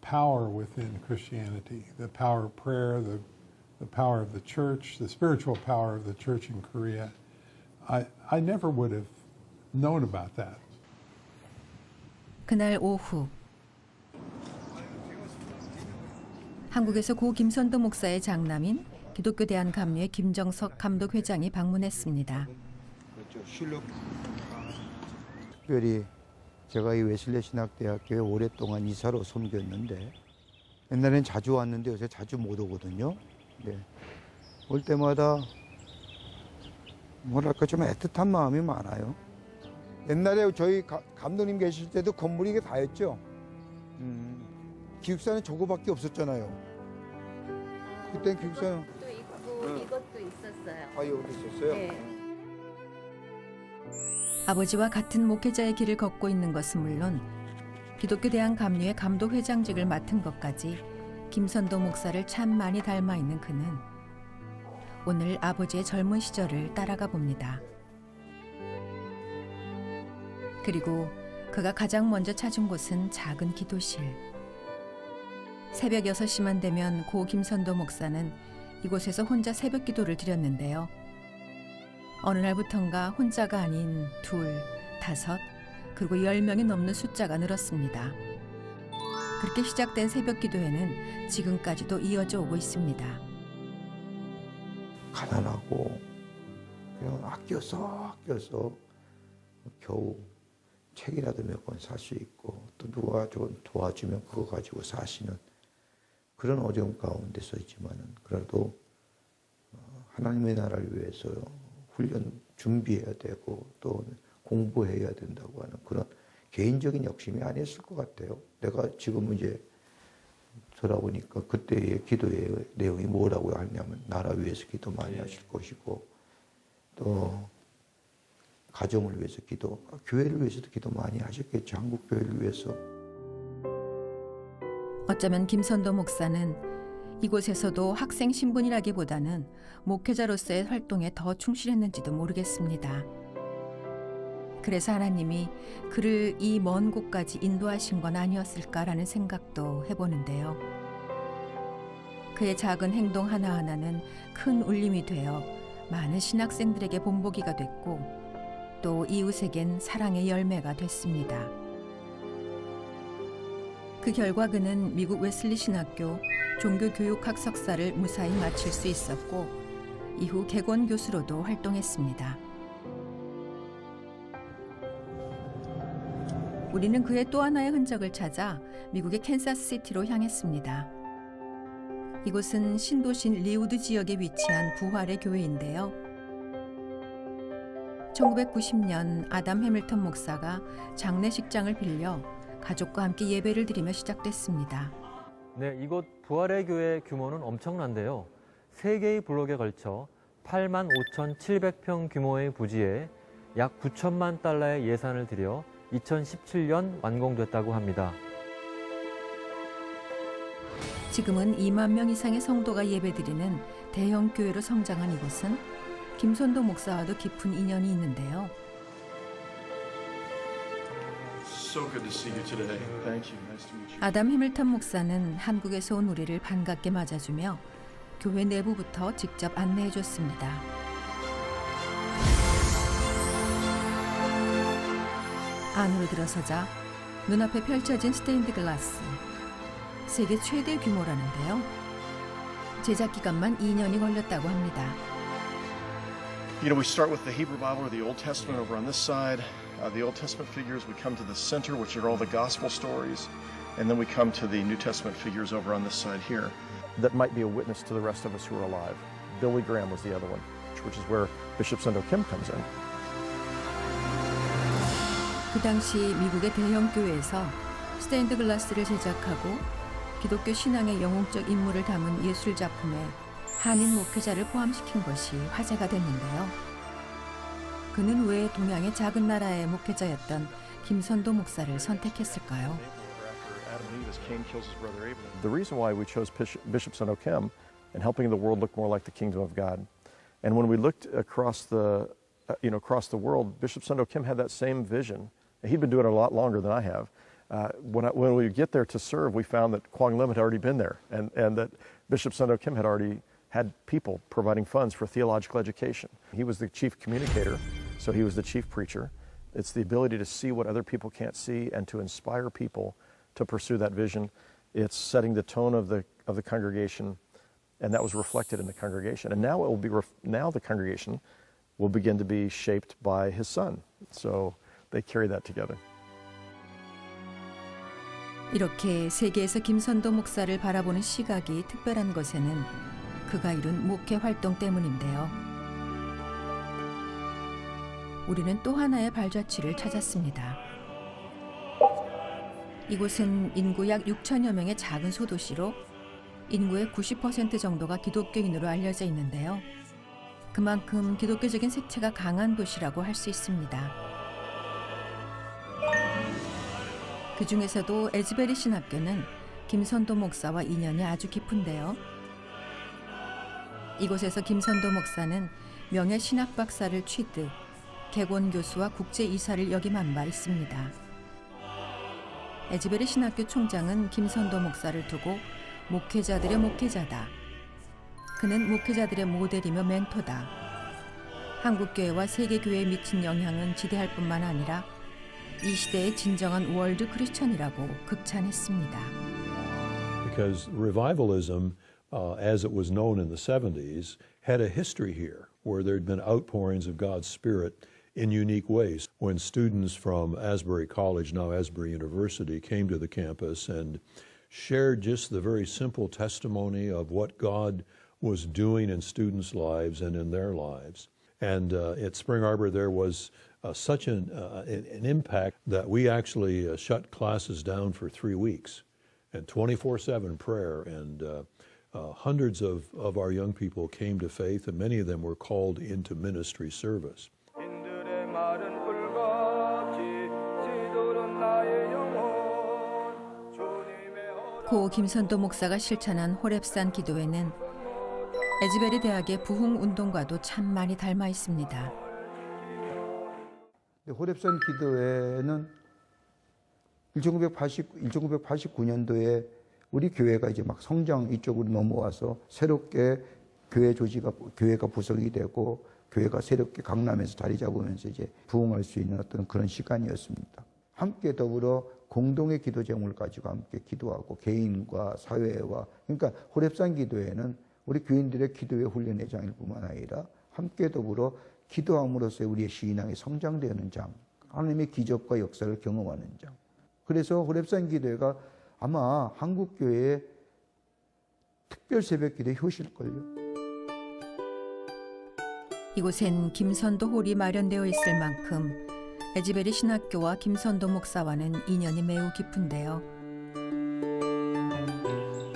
power within Christianity, the power of prayer, the power of the church, the spiritual power of the church in Korea. I never would have known about that. 그날 오후 한국에서 고 김선도 목사의 장남인 기독교 대한감리회 김정석 감독회장이 방문했습니다. 특별히 제가 이 웨슬리 신학대학교에 오랫동안 이사로 섬겼는데 옛날엔 자주 왔는데 요새 자주 못 오거든요. 네. 올 때마다 뭐랄까 좀 애틋한 마음이 많아요. 옛날에 저희 감독님 계실 때도 건물이 이게 다였죠. 기숙사는 저거밖에 없었잖아요. 그때 기숙사는 또 있고 이것도 있었어요. 아 여기 있었어요? 네. 아버지와 같은 목회자의 길을 걷고 있는 것은 물론 기독교 대한감리회 감독회장직을 맡은 것까지 김선도 목사를 참 많이 닮아 있는 그는 오늘 아버지의 젊은 시절을 따라가 봅니다. 그리고 그가 가장 먼저 찾은 곳은 작은 기도실. 새벽 6시만 되면 고 김선도 목사는 이곳에서 혼자 새벽 기도를 드렸는데요. 어느 날부턴가 혼자가 아닌 2, 5, 그리고 10명이 넘는 숫자가 늘었습니다. 그렇게 시작된 새벽 기도회는 지금까지도 이어져 오고 있습니다. 가난하고 그냥 아껴서 겨우 책이라도 몇 권 살 수 있고 또 누가 좀 도와주면 그거 가지고 사시는 그런 어려움 가운데서 있지만은 그래도 하나님의 나라를 위해서 훈련 준비해야 되고 또 공부해야 된다고 하는 그런 개인적인 욕심이 아니었을 것 같아요. 내가 지금 이제 돌아보니까 그때의 기도의 내용이 뭐라고 하냐면 나라 위해서 기도 많이 하실 것이고 또 가정을 위해서 기도, 교회를 위해서도 기도 많이 하셨겠죠. 한국 교회를 위해서. 어쩌면 김선도 목사는 이곳에서도 학생 신분이라기보다는 목회자로서의 활동에 더 충실했는지도 모르겠습니다. 그래서 하나님이 그를 이 먼 곳까지 인도하신 건 아니었을까라는 생각도 해보는데요. 그의 작은 행동 하나하나는 큰 울림이 되어 많은 신학생들에게 본보기가 됐고 또 이웃에겐 사랑의 열매가 됐습니다. 그 결과 그는 미국 웨슬리 신학교 종교교육학 석사를 무사히 마칠 수 있었고 이후 객원 교수로도 활동했습니다. 우리는 그의 또 하나의 흔적을 찾아 미국의 캔사스시티로 향했습니다. 이곳은 신도시 리우드 지역에 위치한 부활의 교회인데요. 1990년 아담 해밀턴 목사가 장례식장을 빌려 가족과 함께 예배를 드리며 시작됐습니다. 네, 이곳 부활의 교회 규모는 엄청난데요. 3개의 블록에 걸쳐 85,700평 규모의 부지에 약 9천만 달러의 예산을 들여 2017년 완공됐다고 합니다. 지금은 2만 명 이상의 성도가 예배드리는 대형 교회로 성장한 이곳은 김선도 목사와도 깊은 인연이 있는데요. so good to see you today. Thank you. Nice to meet you. 아담 해밀턴 목사는 한국에서 온 우리를 반갑게 맞아주며 교회 내부부터 직접 안내해 줬습니다. 안으로 들어서자 눈앞에 펼쳐진 스테인드 글라스. 세계 최대 규모라는데요. 제작 기간만 2년이 걸렸다고 합니다. You know, we start with the Hebrew Bible or the Old Testament over on this side. The Old Testament figures, we come to the center, which are all the gospel stories. And then we come to the New Testament figures over on this side here. That might be a witness to the rest of us who are alive. Billy Graham was the other one, which is where Bishop Sundar Kim comes in. 그 당시 미국의 대형 교회에서 스테인드 글라스를 제작하고 기독교 신앙의 영웅적 인물을 담은 예술 작품에 한인 목회자를 포함시킨 것이 화제가 됐는데요. 그는 왜 동양의 작은 나라의 목회자였던 김선도 목사를 선택했을까요? The reason why we chose Bishop Sundar Kim and helping the world look more like the kingdom of God. And when we looked across the world, Bishop Sundar Kim had that same vision. He'd been doing it a lot longer than I have. When we get there to serve, we found that Quang Lim had already been there, and that Bishop Sundar Kim had already had people providing funds for theological education. He was the chief communicator, so he was the chief preacher. It's the ability to see what other people can't see and to inspire people to pursue that vision. It's setting the tone of the congregation, and that was reflected in the congregation. And now it will be now the congregation will begin to be shaped by his son. So they carry that together. 이렇게 세계에서 김선도 목사를 바라보는 시각이 특별한 것에는 그가 이룬 목회 활동 때문인데요. 우리는 또 하나의 발자취를 찾았습니다. 이곳은 인구 약 6천여 명의 작은 소도시로 인구의 90% 정도가 기독교인으로 알려져 있는데요. 그만큼 기독교적인 색채가 강한 도시라고 할 수 있습니다. 그 중에서도 에즈베리 신학교는 김선도 목사와 인연이 아주 깊은데요. 이곳에서 김선도 목사는 명예 신학 박사를 취득, 객원 교수와 국제 이사를 역임한 바 있습니다. 에즈베리 신학교 총장은 김선도 목사를 두고 목회자들의 목회자다. 그는 목회자들의 모델이며 멘토다. 한국교회와 세계교회에 미친 영향은 지대할 뿐만 아니라 이 시대의 진정한 월드 크리스천이라고 극찬했습니다. Because revivalism, as it was known in the 70s, had a history here where there had been outpourings of God's Spirit in unique ways. When students from Asbury College, now Asbury University, came to the campus and shared just the very simple testimony of what God was doing in students' lives and in their lives. And at Spring Arbor, there was such an impact that we actually shut classes down for 3 weeks and 24/7 prayer. And hundreds of our young people came to faith, and many of them were called into ministry service. 고 김선도 목사가 실천한 호랩산 기도회는 에즈베리 대학의 부흥 운동과도 참 많이 닮아 있습니다. 호랩산 기도회는 1989년도에 우리 교회가 이제 막 성장 이쪽으로 넘어와서 새롭게 교회가 구성이 되고 교회가 새롭게 강남에서 자리 잡으면서 이제 부흥할 수 있는 어떤 그런 시간이었습니다. 함께 더불어 공동의 기도 제목을 가지고 함께 기도하고 개인과 사회와 그러니까 호랩산 기도회는 우리 교인들의 기도의 훈련의 장일 뿐만 아니라 함께 더불어 기도함으로써 우리의 신앙이 성장되는 장, 하나님의 기적과 역사를 경험하는 장. 그래서 호랩산 기도회가 아마 한국교회의 특별 새벽기도의 효실걸요. 이곳엔 김선도 홀이 마련되어 있을 만큼 에즈베리 신학교와 김선도 목사와는 인연이 매우 깊은데요.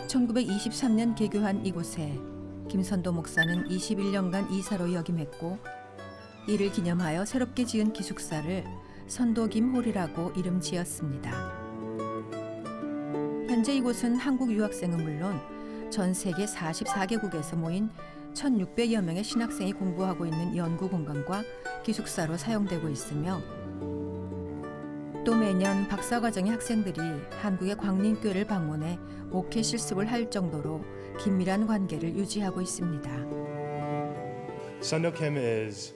1923년 개교한 이곳에 김선도 목사는 21년간 이사로 역임했고 이를 기념하여 새롭게 지은 기숙사를 선도김홀이라고 이름 지었습니다. 현재 이곳은 한국 유학생은 물론 전 세계 44개국에서 모인 1,600여 명의 신학생이 공부하고 있는 연구 공간과 기숙사로 사용되고 있으며 또 매년 박사과정의 학생들이 한국의 광림교회를 방문해 목회 실습을 할 정도로 긴밀한 관계를 유지하고 있습니다. Sundok Kim is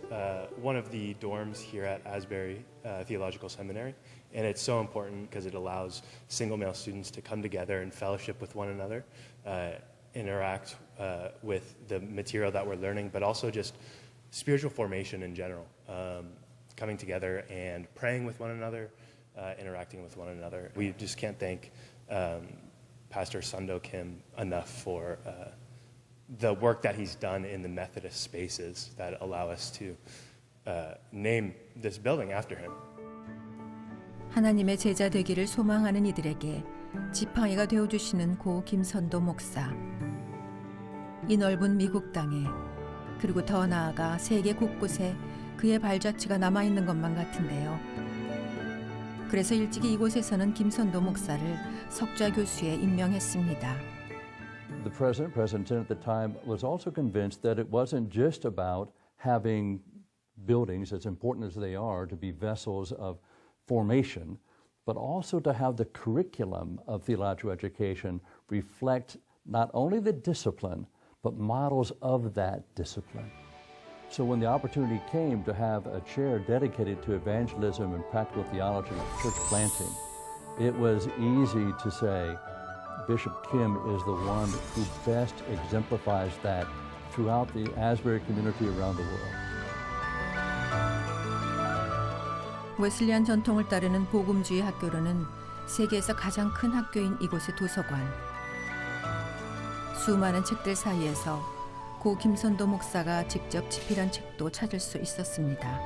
one of the dorms here at Asbury Theological Seminary, and it's so important because it allows single male students to come together and fellowship with one another, interact with the material that we're learning, but also just spiritual formation in general, coming together and praying with one another, interacting with one another. We just can't thank Pastor Sundok Kim enough for the work that he's done in the Methodist spaces that allow us to name this building after him. 하나님의 제자 되기를 소망하는 이들에게 지팡이가 되어주시는 고 김선도 목사. 이 넓은 미국 땅에 그리고 더 나아가 세계 곳곳에 그의 발자취가 남아있는 것만 같은데요. 그래서 일찍이 이곳에서는 김선도 목사를 석좌 교수에 임명했습니다. The President at the time, was also convinced that it wasn't just about having buildings, as important as they are, to be vessels of formation, but also to have the curriculum of theological education reflect not only the discipline, but models of that discipline. So when the opportunity came to have a chair dedicated to evangelism and practical theology and church planting, it was easy to say, Bishop Kim is the one who best exemplifies that throughout the Asbury community around the world. 웨슬리안 전통을 따르는 복음주의 학교로는 세계에서 가장 큰 학교인 이곳의 도서관. 수많은 책들 사이에서 고 김선도 목사가 직접 집필한 책도 찾을 수 있었습니다.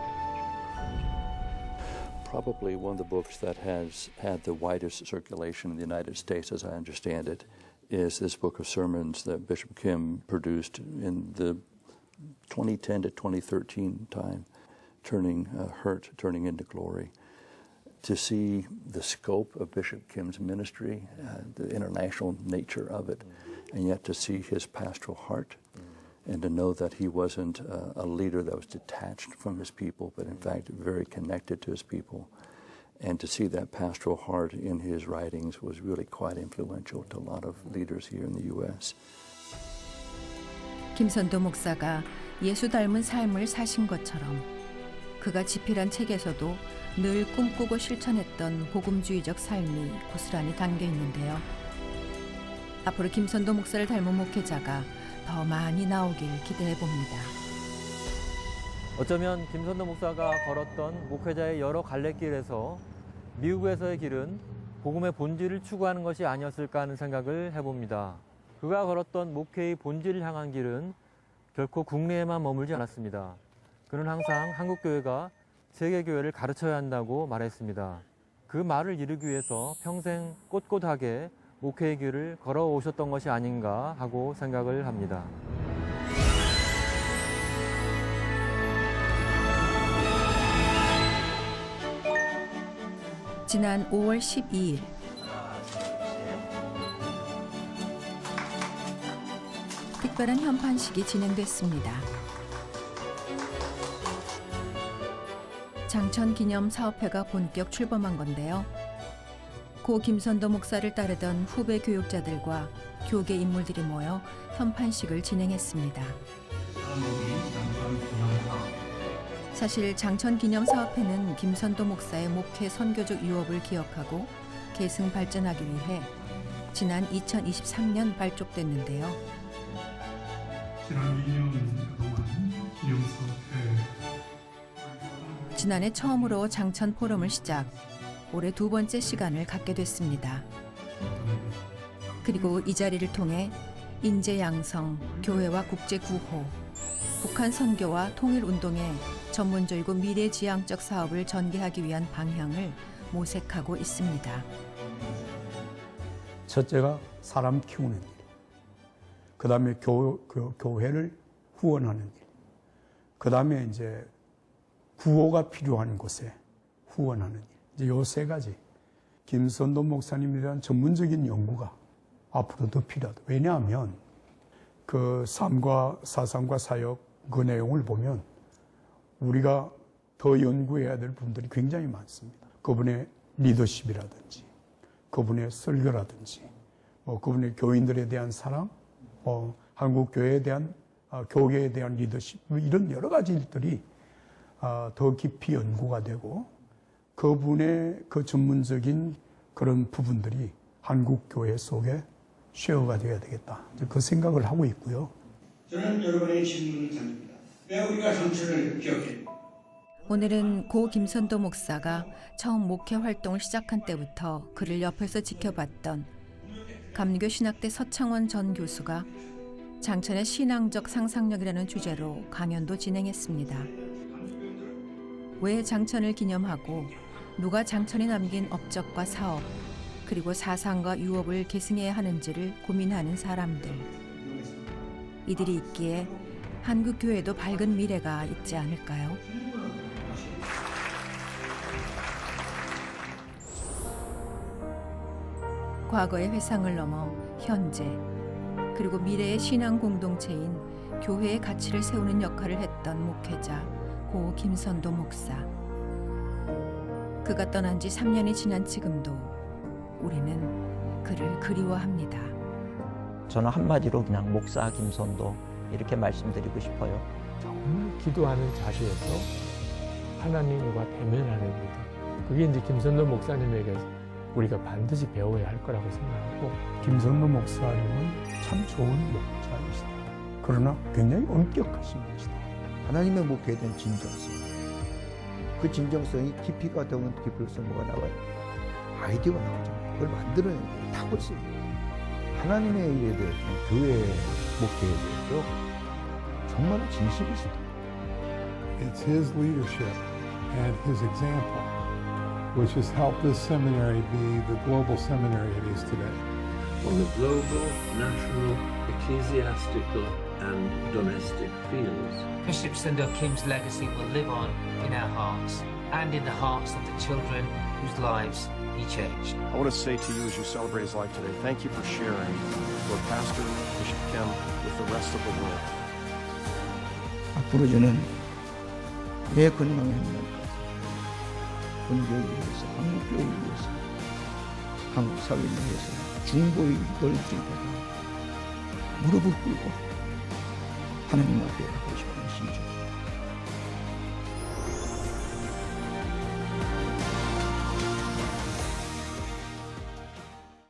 Probably one of the books that has had the widest circulation in the United States, as I understand it, is this book of sermons that Bishop Kim produced in the 2010 to 2013 time, turning hurt, turning into glory. To see the scope of Bishop Kim's ministry, the international nature of it, and yet to see his pastoral heart, and to know that he wasn't a leader that was detached from his people, but in fact very connected to his people. And to see that pastoral heart in his writings was really quite influential to a lot of leaders here in the U.S. 김선도 목사가 예수 닮은 삶을 사신 것처럼 그가 집필한 책에서도 늘 꿈꾸고 실천했던 복음주의적 삶이 고스란히 담겨 있는데요. 앞으로 김선도 목사를 닮은 목회자가 더 많이 나오길 기대해 봅니다. 어쩌면 김선도 목사가 걸었던 목회자의 여러 갈래길에서 미국에서의 길은 복음의 본질을 추구하는 것이 아니었을까 하는 생각을 해봅니다. 그가 걸었던 목회의 본질을 향한 길은 결코 국내에만 머물지 않았습니다. 그는 항상 한국교회가 세계교회를 가르쳐야 한다고 말했습니다. 그 말을 이루기 위해서 평생 꼿꼿하게 목회의 길을 걸어오셨던 것이 아닌가 하고 생각을 합니다. 지난 5월 12일 특별한 현판식이 진행됐습니다. 장천기념사업회가 본격 출범한 건데요. 고 김선도 목사를 따르던 후배 교육자들과 교계 인물들이 모여 현판식을 진행했습니다. 사실 장천기념사업회는 김선도 목사의 목회 선교적 유업을 기억하고 계승 발전하기 위해 지난 2023년 발족됐는데요. 지난 2년 동안 기념사업회 지난해 처음으로 장천 포럼을 시작, 올해 두 번째 시간을 갖게 됐습니다. 그리고 이 자리를 통해 인재 양성, 교회와 국제 구호, 북한 선교와 통일 운동의 전문적이고 미래지향적 사업을 전개하기 위한 방향을 모색하고 있습니다. 첫째가 사람 키우는 일, 그 다음에 교회를 후원하는 일, 그 다음에 이제 구호가 필요한 곳에 후원하는 일. 이제 요 세 가지. 김선도 목사님에 대한 전문적인 연구가 앞으로 더 필요하다. 왜냐하면 그 삶과 사상과 사역 그 내용을 보면 우리가 더 연구해야 될 분들이 굉장히 많습니다. 그분의 리더십이라든지 그분의 설교라든지 그분의 교인들에 대한 사랑, 한국 교회에 대한 교계에 대한 리더십 이런 여러 가지 일들이 더 깊이 연구가 되고 그분의 그 전문적인 그런 부분들이 한국 교회 속에 쉐어가 되어야 되겠다. 그 생각을 하고 있고요. 저는 여러분의 질문을 던집니다. 왜 우리가 정치를 기억해? 오늘은 고 김선도 목사가 처음 목회 활동을 시작한 때부터 그를 옆에서 지켜봤던 감리교 신학대 서창원 전 교수가 장천의 신앙적 상상력이라는 주제로 강연도 진행했습니다. 왜 장천을 기념하고 누가 장천이 남긴 업적과 사업 그리고 사상과 유업을 계승해야 하는지를 고민하는 사람들. 이들이 있기에 한국 교회도 밝은 미래가 있지 않을까요? 과거의 회상을 넘어 현재 그리고 미래의 신앙 공동체인 교회의 가치를 세우는 역할을 했던 목회자 고 김선도 목사. 그가 떠난 지 3년이 지난 지금도 우리는 그를 그리워합니다. 저는 한마디로 그냥 목사 김선도 이렇게 말씀드리고 싶어요. 정말 기도하는 자리에서 하나님과 대면하는 일들. 그게 이제 김선도 목사님에게 우리가 반드시 배워야 할 거라고 생각하고 김선도 목사님은 참 좋은 목자이시다. 그러나 굉장히 엄격하신 분이시다. 하나님의 목회에 대한 진정성. 그 진정성이 깊이가 더면 깊을수록 뭐가 나와요? 아이디어가 나오잖아요. 그걸 만들어내는 거예요. 타고있어요. 하나님의 일에 대해서 교회 목회에 대해서 정말 진실이시다. It's his leadership and his example which has helped this seminary be the global seminary it is today. On the global, national, ecclesiastical and domestic fields. Bishop Sundo Kim's legacy will live on in our hearts and in the hearts of the children whose lives he changed. I want to say to you as you celebrate his life today, thank you for sharing your pastor, Bishop Kim, with the rest of the world. 앞으로 저는 내 건강을 행복하게 본교회를 위해서, 한국교회를 위해서, 한국 사회를 위해서, 중보의 널찍하게 무릎을 꿇고 하나님 앞에 하고 싶습니다.